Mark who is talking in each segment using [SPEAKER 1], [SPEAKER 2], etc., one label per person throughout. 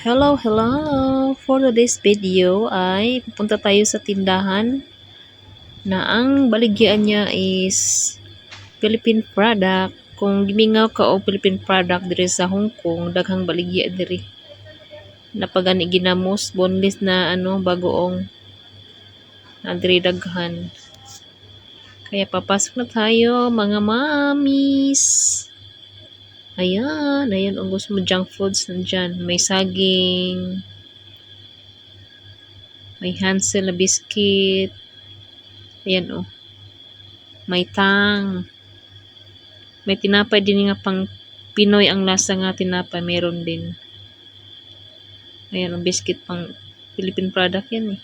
[SPEAKER 1] Hello, hello! For today's video ay pupunta tayo sa tindahan na ang baligyan niya is Philippine product. Kung gimingaw ka o Philippine product diri sa Hong Kong, daghang baligya diri. Napagani ginamos, boneless na bagoong na diri daghan. Kaya papasok na tayo mga mamis. Ayan, ang gusto mo junk foods nandyan. May saging, may Hansel na biscuit. Ayan oh. May tang. May tinapay din nga pang Pinoy ang lasa nga tinapay. Meron din. Ayan ang biscuit pang Philippine product yan eh.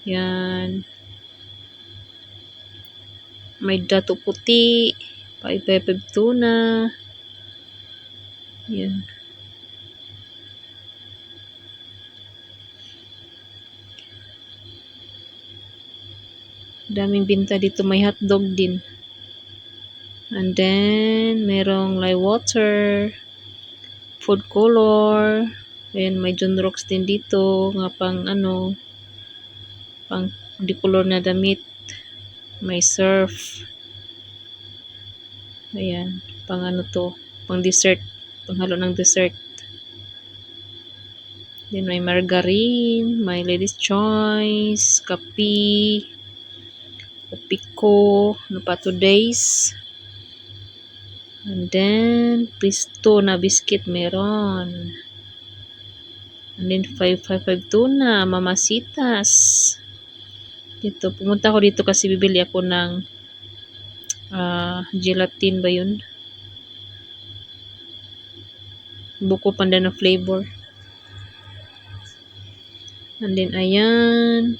[SPEAKER 1] Yan. May dato puti. Paipepeb tuna. Yan. Daming binta dito. May hotdog din. And then, merong live water. Food color. Ayan, may John Rocks din dito. Nga pang pang decolor na damit. May surf. Ayan, pang pang dessert. Panghalo ng dessert. Then may margarine, may Lady's Choice, kape, Pico, pa today's. And then, Pisto na biscuit meron. And then, 555 tuna, Mamasitas. Dito, pumunta ako dito kasi bibili ako ng gelatin ba yun? Buko panda na flavor. And then, ayan.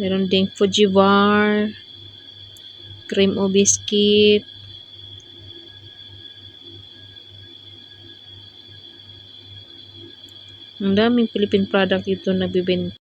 [SPEAKER 1] Meron ding Fujiwar. Cream o biscuit. Ang daming Philippine product dito na bibenta.